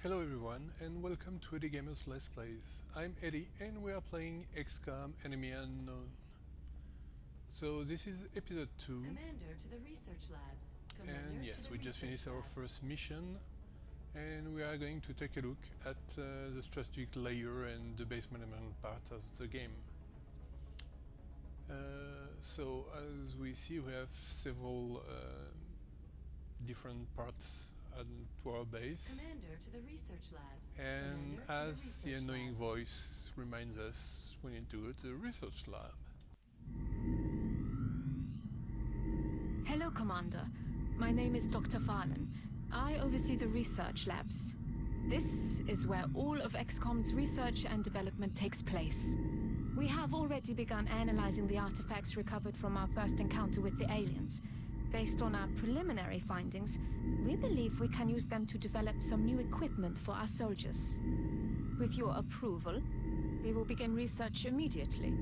Hello everyone and welcome to Eddie Gamer's Let's Plays. I'm Eddie and we are playing XCom Enemy Unknown. So this is episode 2. Commander to the research labs. And yes, we just finished our first mission and we are going to take a look at the strategic layer and the base management part of the game. So as we see, we have several different parts to our base. Commander to the research labs. And Commander as to the research annoying labs. voice reminds us, we need to go to the research lab. Hello, Commander. My name is Dr. Valen. I oversee the research labs. This is where all of XCom's research and development takes place. We have already begun analyzing the artifacts recovered from our first encounter with the aliens. Based on our preliminary findings, we believe we can use them to develop some new equipment for our soldiers. With your approval, we will begin research immediately.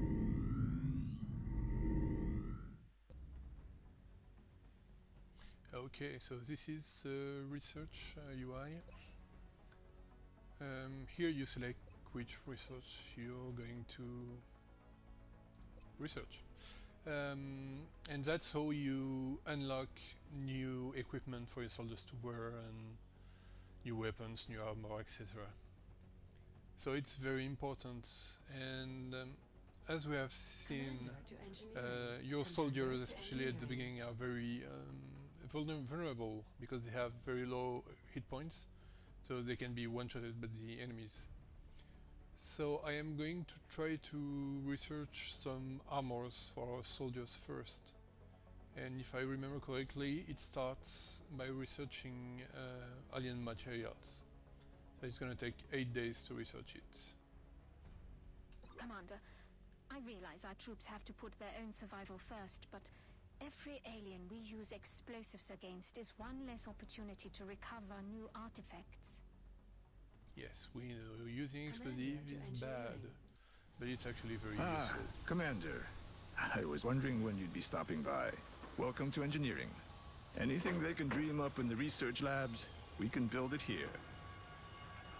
Okay, so this is research UI. Here you select which research you're going to research. And that's how you unlock new equipment for your soldiers to wear and new weapons, new armor, etc. So it's very important, and as we have seen, Commander to engineering. your Commander soldiers, to especially at the engineering. beginning, are very vulnerable because they have very low hit points, so they can be one-shotted by the enemies. So I am going to try to research some armors for our soldiers first. And if I remember correctly, it starts by researching alien materials. So it's gonna take 8 days to research it. Commander, I realize our troops have to put their own survival first, but every alien we use explosives against is one less opportunity to recover new artifacts. Yes, we know using Commander explosive to is bad, engineering. but it's actually very useful. Commander. I was wondering when you'd be stopping by. Welcome to engineering. Anything they can dream up in the research labs, we can build it here.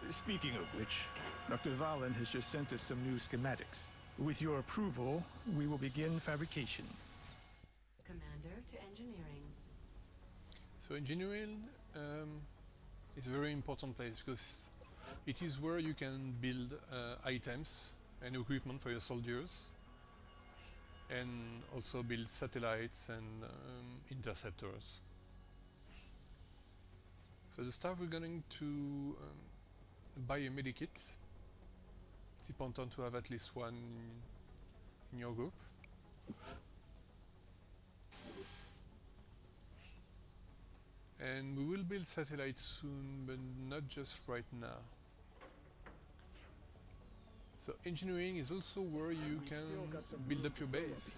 Speaking of which, Dr. Valen has just sent us some new schematics. With your approval, we will begin fabrication. Commander to engineering. So engineering is a very important place because it is where you can build items and equipment for your soldiers, and also build satellites and interceptors. So to start, we're going to buy a medikit. It's important to have at least one in your group. And we will build satellites soon, but not just right now. So engineering is also where you We've can still got some build room up your to grow base.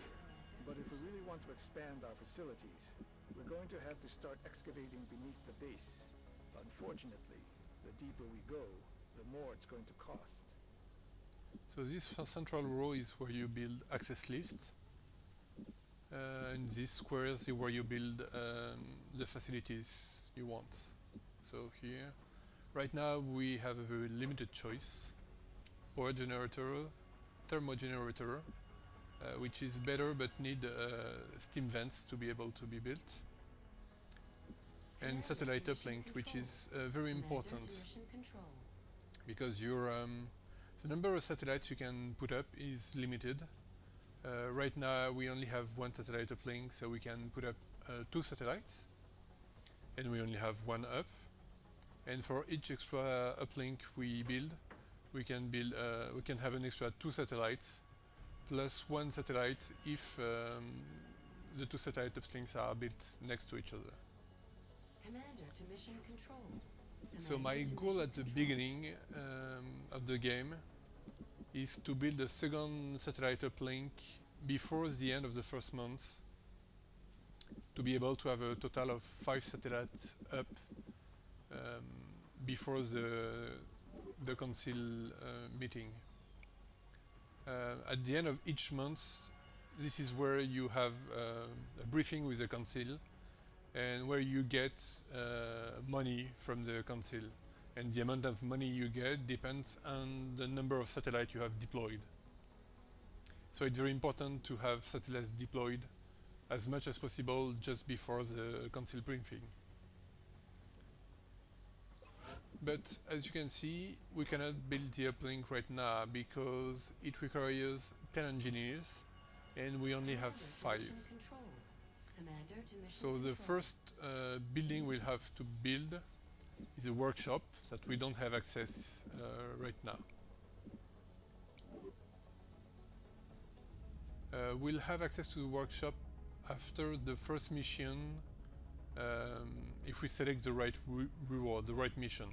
But if we really want to expand our facilities, we're going to have to start excavating beneath the base. Unfortunately, the deeper we go, the more it's going to cost. So this central row is where you build access lifts. And these squares is where you build the facilities you want. So here, right now we have a very limited choice. Power generator, thermogenerator, which is better but need steam vents to be able to be built. And Commander satellite to mission uplink, which control. is very Commander important to mission control. because your the number of satellites you can put up is limited. Right now we only have one satellite uplink, so we can put up 2 satellites, and we only have 1 up. And for each extra uplink we build, we can have an extra 2 satellites plus 1 satellite if the 2 satellite uplinks are built next to each other. Commander to mission control. So Commander my to goal mission at the control. beginning of the game is to build a second satellite uplink before the end of the first month, to be able to have a total of 5 satellites up before the council meeting. At the end of each month, this is where you have a briefing with the council and where you get money from the council. and the amount of money you get depends on the number of satellites you have deployed. So it's very important to have satellites deployed as much as possible just before the council briefing. But as you can see, we cannot build the uplink right now because it requires 10 engineers and we only have Commander 5. to mission control. Commander to mission So the control. first building we'll have to build is a workshop that we don't have access right now. We'll have access to the workshop after the first mission, if we select the right reward, the right mission.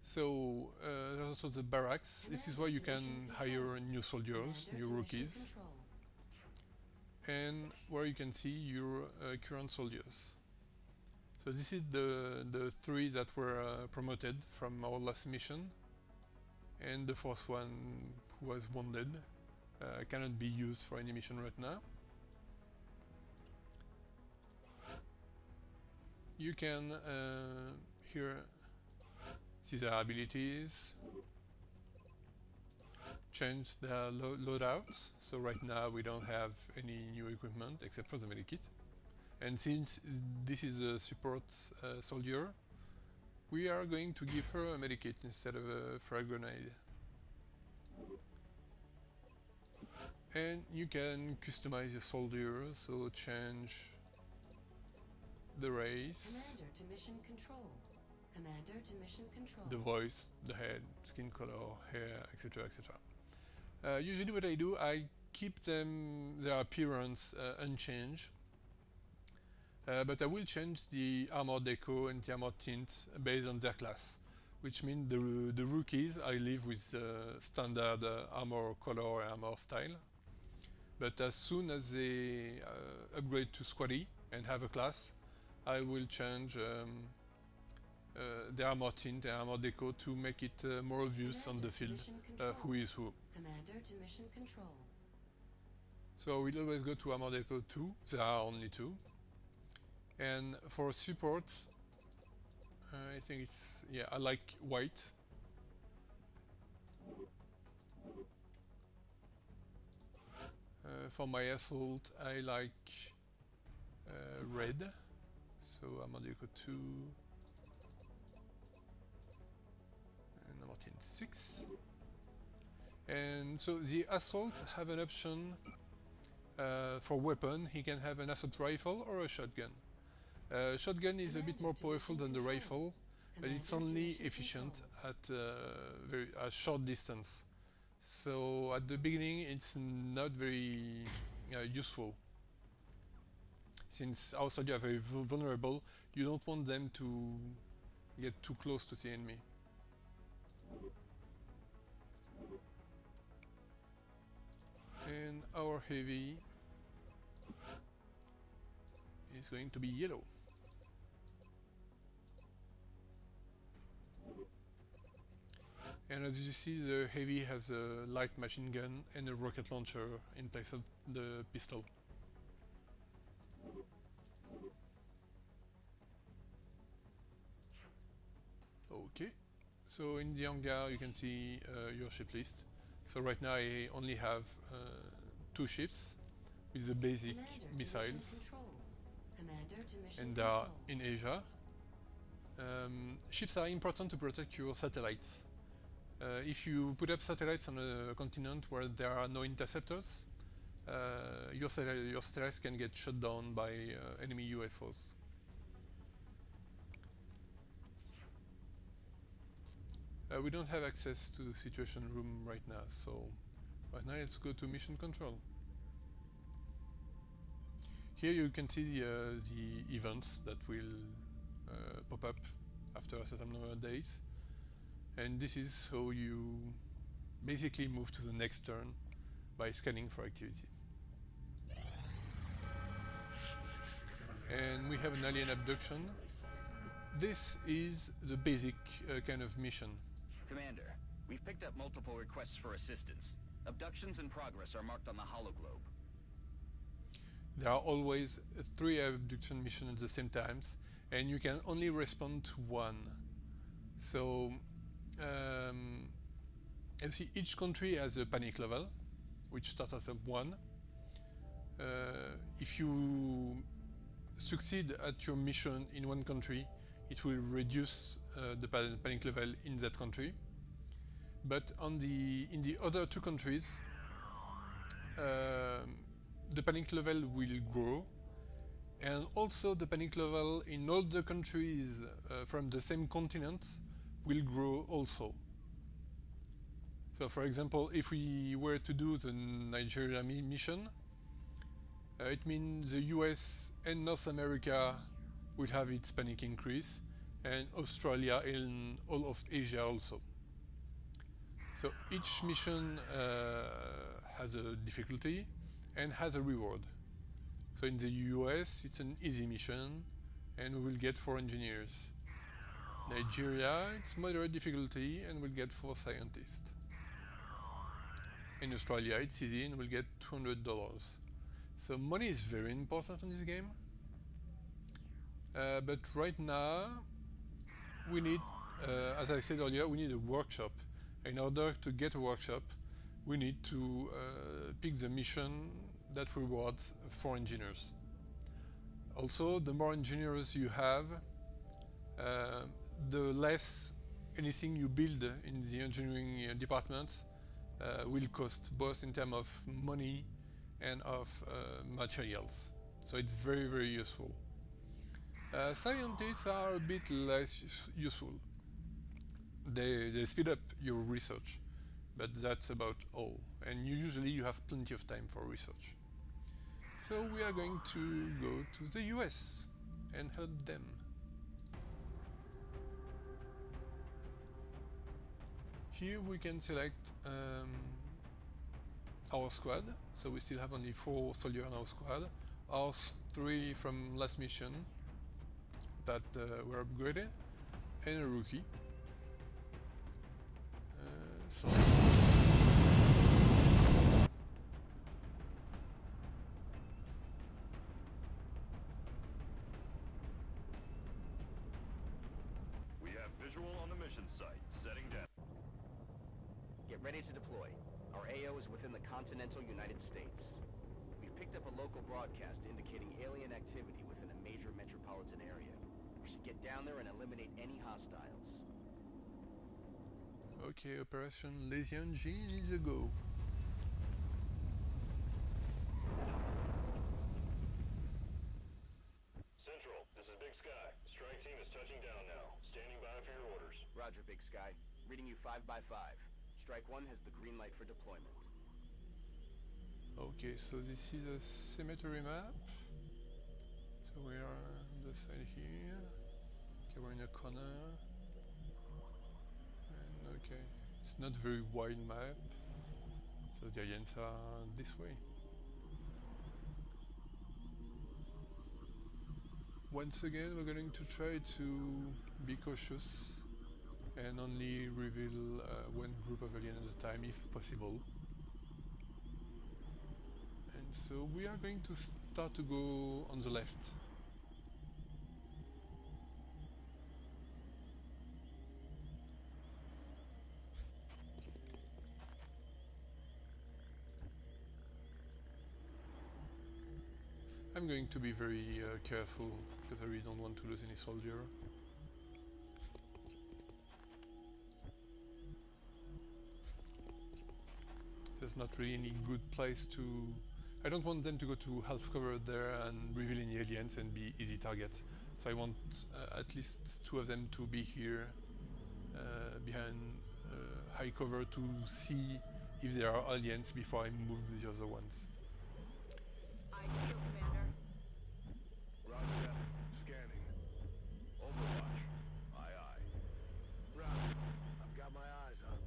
So there's also the barracks. This is where you can hire new soldiers, Commander new to mission rookies, control. and where you can see your current soldiers. So this is the 3 that were promoted from our last mission, and the fourth one who was wounded cannot be used for any mission right now. You can here see their abilities, change their loadouts. So right now we don't have any new equipment except for the medikit. And since this is a support soldier, we are going to give her a medikit instead of a frag grenade. And you can customize your soldier, so change the race, Commander to mission control. Commander to mission control. the voice, the head, skin color, hair, etc., etc. Usually what I do, I keep their appearance unchanged, but I will change the armor deco and the armor tint based on their class, which means the rookies I leave with standard armor color and armor style. But as soon as they upgrade to squaddy and have a class, I will change the armor tint and armor deco to make it more obvious on the Commander to field mission control. who is who. Commander to mission control. So we'll always go to armor deco 2, there are only 2. And for supports, I think it's, yeah, I like white. For my assault, I like red. So armor deco 2 and armor tint 6. And so the assault have an option for weapon. He can have an assault rifle or a shotgun. Shotgun is a bit more powerful than the rifle, but it's Commander to only mission efficient control. at a short distance. So at the beginning it's not very useful. Since our soldiers are very vulnerable, you don't want them to get too close to the enemy. And our heavy is going to be yellow. And as you see, the heavy has a light machine gun and a rocket launcher in place of the pistol. Okay, so in the hangar you can see your ship list. So right now I only have 2 ships with the basic Commander to missiles, mission control. Commander to mission and they are control. in Asia. Ships are important to protect your satellites. If you put up satellites on a continent where there are no interceptors, your satellites can get shot down by enemy UFOs. We don't have access to the situation room right now, so right now let's go to mission control. Here you can see the events that will pop up after a certain number of days, and this is how you basically move to the next turn by scanning for activity. And we have an alien abduction. This is the basic kind of mission. Commander, we've picked up multiple requests for assistance. Abductions in progress are marked on the hologlobe. There are always 3 abduction missions at the same time, and you can only respond to one. So you see, each country has a panic level, which starts at 1. If you succeed at your mission in one country, it will reduce the panic level in that country. But in the other 2 countries, the panic level will grow, and also the panic level in all the countries from the same continent will grow also. So for example, if we were to do the Nigeria mission, it means the US and North America will have its panic increase, and Australia and all of Asia also. So each mission has a difficulty and has a reward. So in the US it's an easy mission and we will get 4 engineers. Nigeria, it's moderate difficulty and we'll get 4 scientists. In Australia it's easy and we'll get $200. So money is very important in this game. But right now we need, as I said earlier, we need a workshop. In order to get a workshop, we need to pick the mission that rewards 4 engineers. Also, the more engineers you have, the less anything you build in the engineering department will cost, both in terms of money and of materials. So it's very, very useful. Scientists are a bit less useful. They speed up your research, but that's about all. And usually you have plenty of time for research. So we are going to go to the US and help them. Here we can select our squad. So we still have only 4 soldiers in our squad. Our 3 from last mission that were upgraded, and a rookie. So we have visual on the mission site. Setting down. Get ready to deploy. Our AO is within the continental United States. We've picked up a local broadcast indicating alien activity within a major metropolitan area. We should get down there and eliminate any hostiles. okay, Operation Lazy Engine is a go. Central, this is Big Sky. Strike team is touching down now. Standing by for your orders. Roger, Big Sky. Reading you 5 by 5. Strike 1 has the green light for deployment. Okay, so this is a cemetery map. So we are on the side here. Okay, we're in a corner. And okay, it's not very wide map. So the aliens are this way. Once again, we're going to try to be cautious and only reveal one group of aliens at a time if possible. And so we are going to start to go on the left. I'm going to be very careful because I really don't want to lose any soldier. There's not really any good place to... I don't want them to go to half cover there and reveal any aliens and be easy target. So I want at least 2 of them to be here behind high cover to see if there are aliens before I move the other ones. Commander. Roger that. Scanning. Overwatch. Aye, aye. Roger. I've got my eyes on.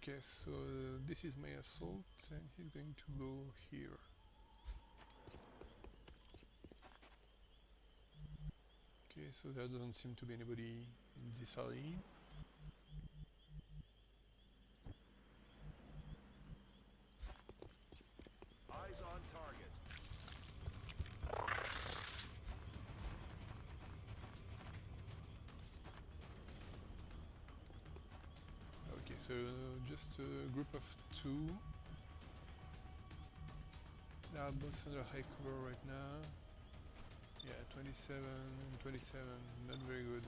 Okay, so this is my assault and he's going to go here. Okay, so there doesn't seem to be anybody in this alley. so just a group of 2. They are both under high cover right now. Yeah, 27 and 27, not very good.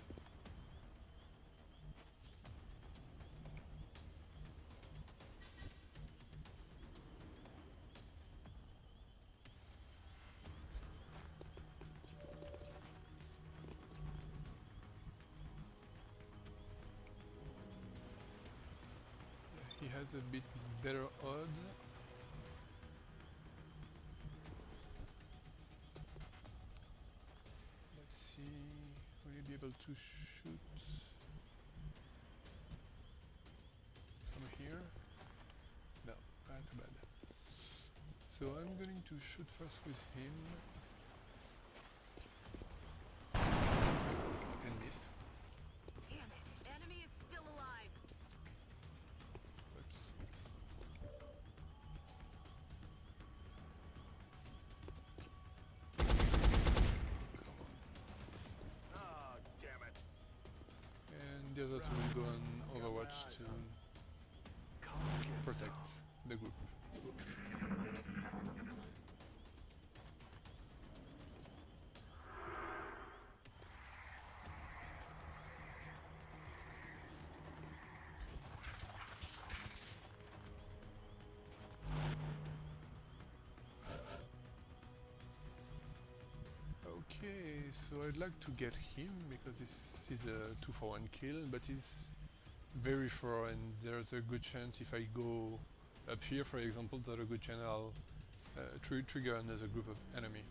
He has a bit better odds. Let's see, will he be able to shoot from here? No, too bad. So I'm going to shoot first with him and miss. Damn it! Enemy is still alive. Oops. Ah, damn it. And the other two will go on Overwatch to protect the group. Okay, so I'd like to get him because this is a 2-for-1 kill, but he's very far and there's a good chance if I go up here, for example, there's a good chance I'll trigger another group of enemy,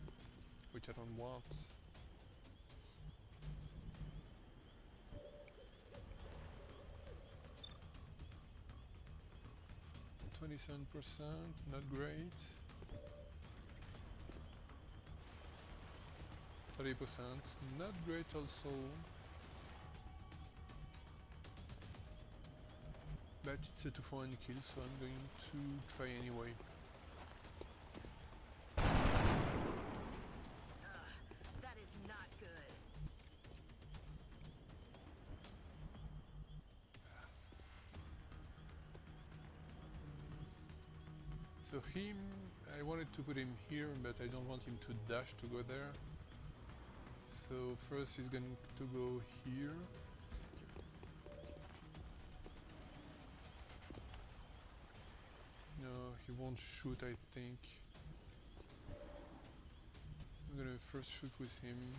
which I don't want. %, not great. 30%, not great also. But it's a 2-for-1 kill, so I'm going to try anyway. That is not good. So him, I wanted to put him here, but I don't want him to dash to go there. So first he's going to go here. No, he won't shoot, I think. I'm gonna first shoot with him.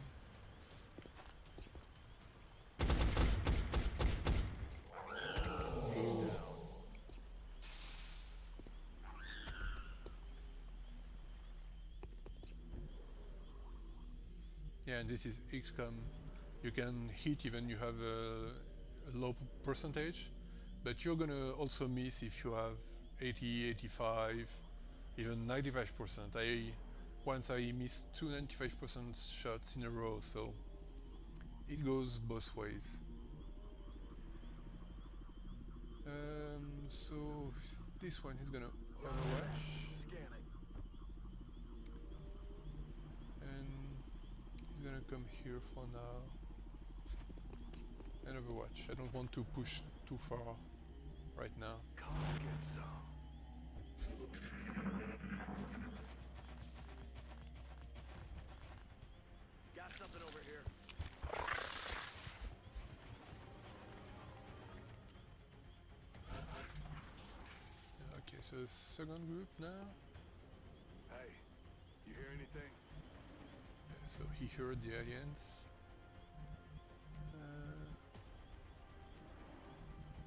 Boom. Yeah, and this is XCom. You can hit even you have a low percentage, but you're gonna also miss if you have 80, 85, even 95%. Once I missed 2 95% shots in a row, so it goes both ways. So this one he's gonna overwatch. Scanning. And he's gonna come here for now and overwatch. I don't want to push too far right now. Come get some. Got something over here. Okay, so second group now. Hey, you hear anything? So he heard the aliens.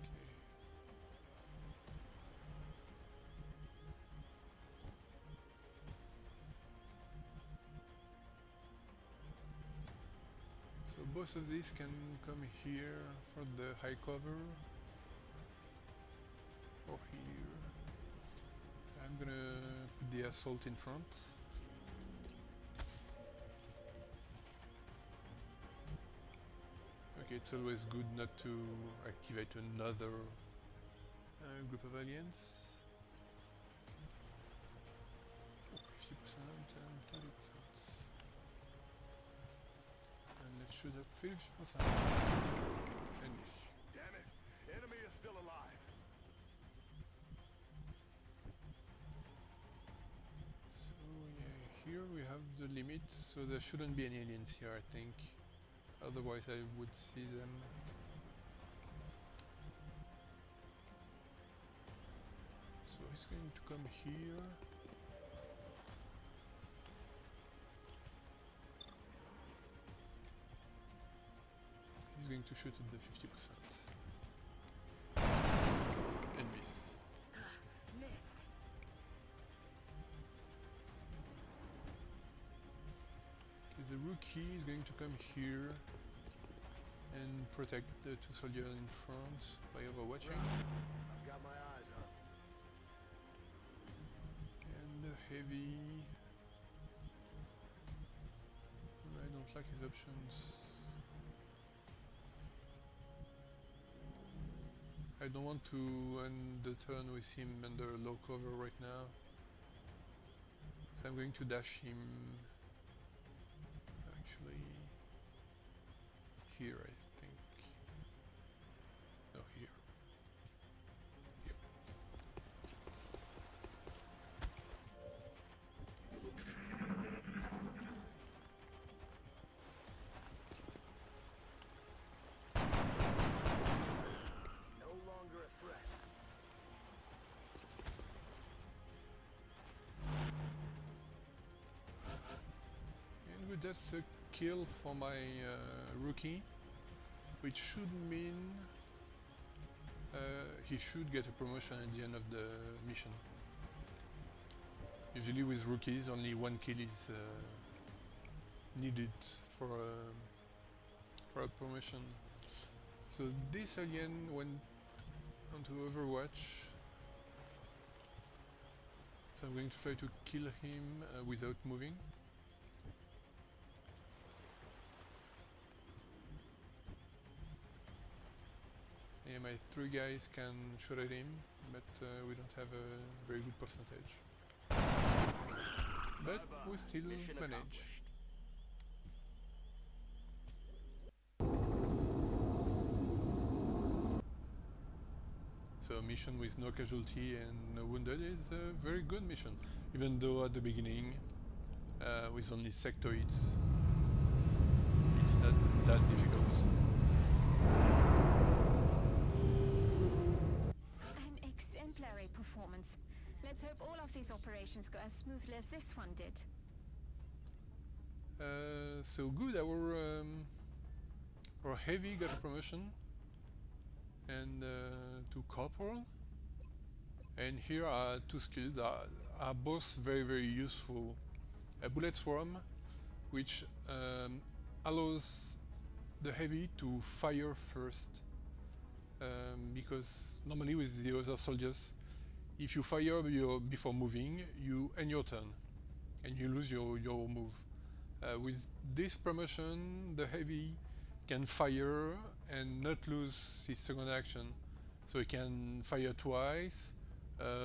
Okay. So both of these can come here for the high cover. Or here. I'm gonna put the assault in front. Okay, it's always good not to activate another group of aliens. 50% and 30%. And let's shoot up 50%. And miss. Damn it! Enemy is still alive. the limits, so there shouldn't be any aliens here, I think. Otherwise I would see them. So he's going to come here. He's going to shoot at the 50%. And miss. Missed. Okay, the rookie is going to come here and protect the two soldiers in front by overwatching. I've got my eyes up. And the heavy... I don't like his options. I don't want to end the turn with him under low cover right now. So I'm going to dash him actually here, I think. No, here. Yep. No longer a threat. And with that's a kill for my rookie, which should mean he should get a promotion at the end of the mission. Usually with rookies only one kill is needed for a promotion. So this alien went onto Overwatch. So I'm going to try to kill him without moving. Yeah, my 3 guys can shoot at him, but we don't have a very good percentage. But we still Mission manage. accomplished. So a mission with no casualty and no wounded is a very good mission, even though at the beginning, with only sectoids, it's not that difficult. An exemplary performance. Let's hope all of these operations go as smoothly as this one did. So good, our heavy got a promotion and to corporal, and here are 2 skills that are both very useful. A bullet swarm, which allows the heavy to fire first, because normally with the other soldiers, if you fire before moving, you end your turn and you lose your move. With this promotion, the heavy can fire and not lose his second action. So he can fire twice,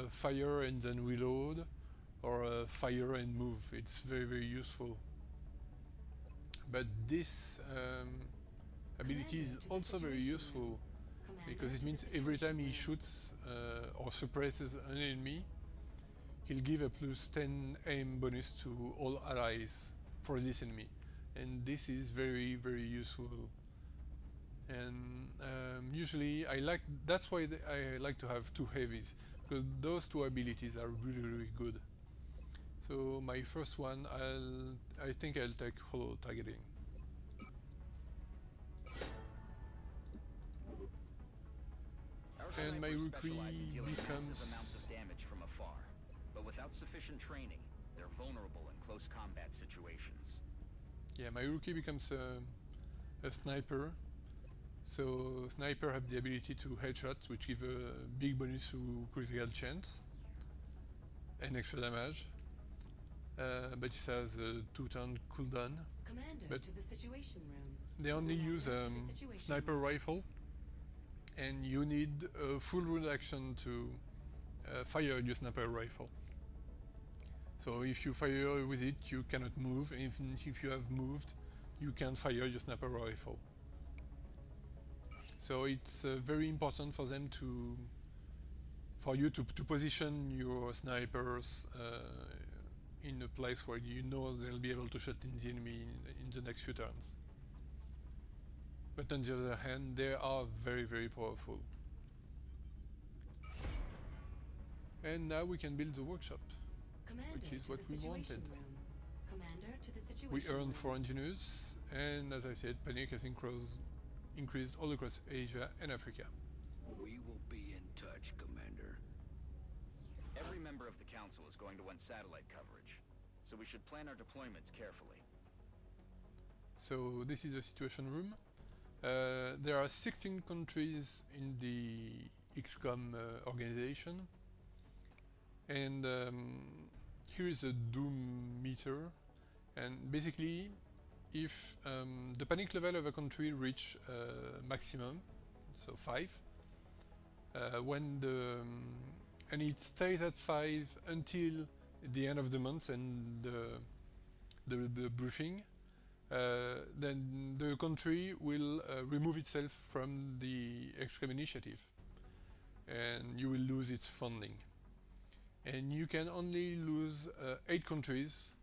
fire and then reload, or fire and move. It's very useful. But this ability is also very useful because it means every time he shoots or suppresses an enemy, he'll give a +10 aim bonus to all allies for this enemy, and this is very useful. And usually that's why I like to have 2 heavies, because those 2 abilities are really good. So my first one, I think I'll take holo targeting. Our And my snipers rookie specialize in dealing becomes- massive amounts of damage from afar, but without sufficient training, they're vulnerable in close combat situations. Yeah, my rookie becomes a sniper. So sniper have the ability to headshot, which give a big bonus to critical chance and extra damage. But it has a 2-turn cooldown. Commander, But to the Situation Room. They only use Commander, to the Situation sniper Room. rifle, and you need a full round action to fire your sniper rifle. So if you fire with it, you cannot move. Even if you have moved, you can't fire your sniper rifle. So it's very important for them for you to position your snipers in a place where you know they'll be able to shut in the enemy in the next few turns. But on the other hand, they are very, very powerful. And now we can build the workshop, Commander which is to what the we situation wanted. room. Commander to the situation We earn room. 4 engineers, and as I said, panic has increased all across Asia and Africa. We will be in touch, Commander. Every member of the Council is going to want satellite coverage, so we should plan our deployments carefully. So this is the situation room. There are 16 countries in the XCom organization, and here is a doom meter, and basically if the panic level of a country reach maximum, so 5, and it stays at 5 until the end of the month and the briefing, then the country will remove itself from the XCOM initiative, and you will lose its funding. And you can only lose 8 countries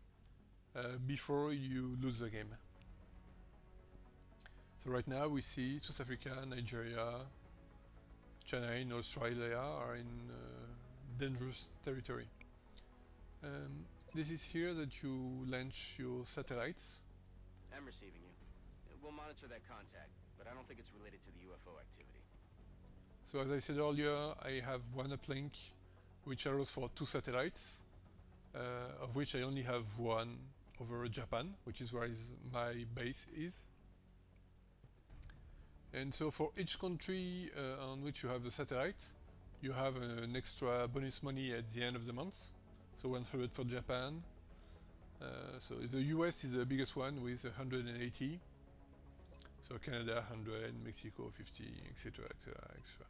before you lose the game. So right now we see South Africa, Nigeria, China and Australia are in dangerous territory. This is here that you launch your satellites. I'm receiving you. We'll monitor that contact, but I don't think it's related to the UFO activity. So as I said earlier, I have one uplink which allows for 2 satellites, of which I only have one over Japan, which is where my base is. And so for each country on which you have the satellite, you have an extra bonus money at the end of the month. So 100 for Japan. So the US is the biggest one with 180. So Canada 100, Mexico 50, etc., etc., etc.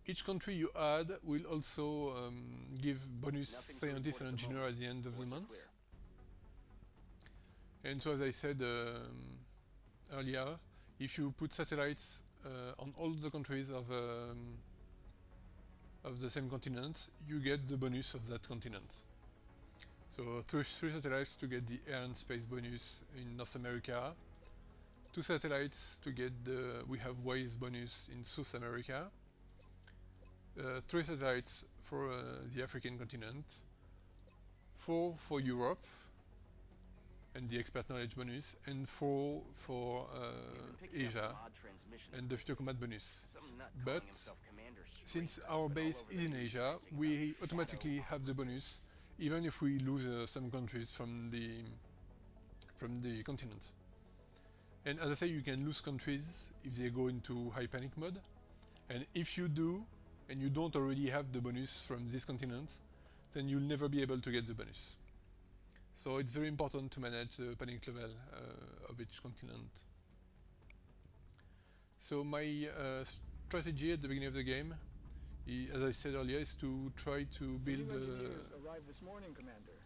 Each country you add will also give bonus Nothing to scientist report and at the engineer moment. at the end of the Reports are month. clear. And so as I said earlier, if you put satellites on all the countries of the same continent, you get the bonus of that continent. So 3 satellites to get the air and space bonus in North America, 2 satellites to get the we have waves bonus in South America, 3 satellites for the African continent, 4 for Europe and the expert knowledge bonus, and 4 for We've been picking up Asia some odd transmissions and the lately. future combat bonus. Some nut But calling himself Commander Straight since has our been all base over is the in news Asia, ranting we about automatically shadow have the bonus, even if we lose some countries from the continent. And as I say, you can lose countries if they go into high panic mode, and if you do, and you don't already have the bonus from this continent, then you'll never be able to get the bonus. So it's very important to manage the panic level of each continent. So my strategy at the beginning of the game, as I said earlier, is to try to build New engineers arrived this morning, Commander.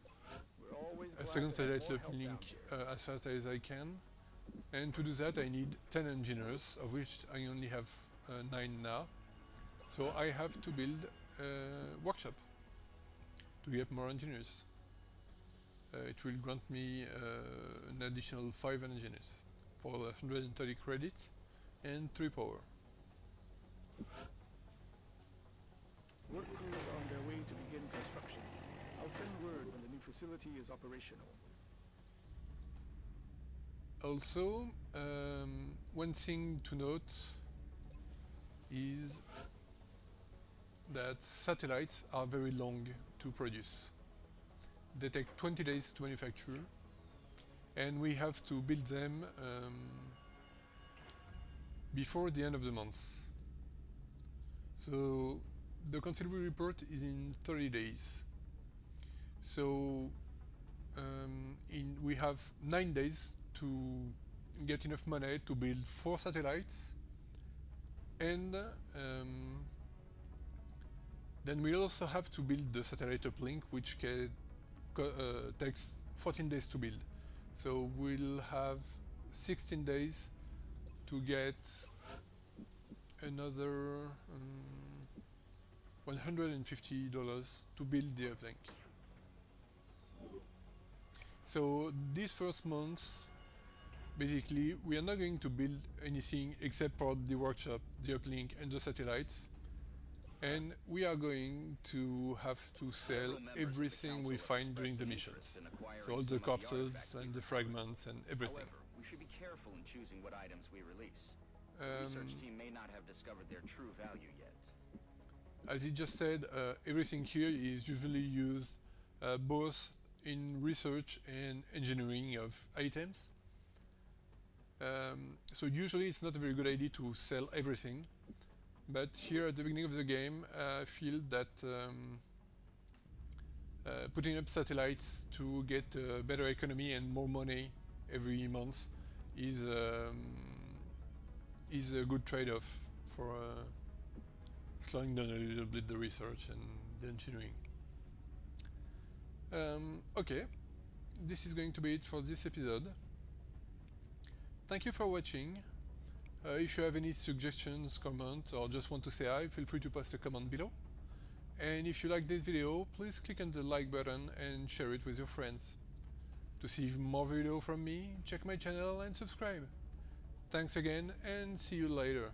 We're always a glad second to have satellite more help uplink down here. as fast as I can. And to do that I need 10 engineers, of which I only have 9 now. So I have to build a workshop to get more engineers. It will grant me an additional 5 engineers for 130 credit and 3 power. Work crews are on their way to begin construction. I'll send word when the new facility is operational. Also, one thing to note is that satellites are very long to produce. They take 20 days to manufacture, and we have to build them before the end of the month. So the considerable report is in 30 days. So we have 9 days to get enough money to build 4 satellites, and then we also have to build the satellite uplink, which takes 14 days to build. So we'll have 16 days to get another $150 to build the uplink. So these first months, basically, we are not going to build anything except for the workshop, the uplink, and the satellites. And we are going to have to sell everything we find during the missions. So all the corpses and the fragments and everything. However, we should be careful in choosing what items we release. The research team may not have discovered their true value yet. As he just said, everything here is usually used both in research and engineering of items. So usually it's not a very good idea to sell everything. But here at the beginning of the game, I feel that putting up satellites to get better economy and more money every month is a good trade-off for slowing down a little bit the research and the engineering. Okay, this is going to be it for this episode. Thank you for watching. If you have any suggestions, comments, or just want to say hi, feel free to post a comment below. And if you like this video, please click on the like button and share it with your friends. To see more videos from me, check my channel and subscribe. Thanks again, and see you later.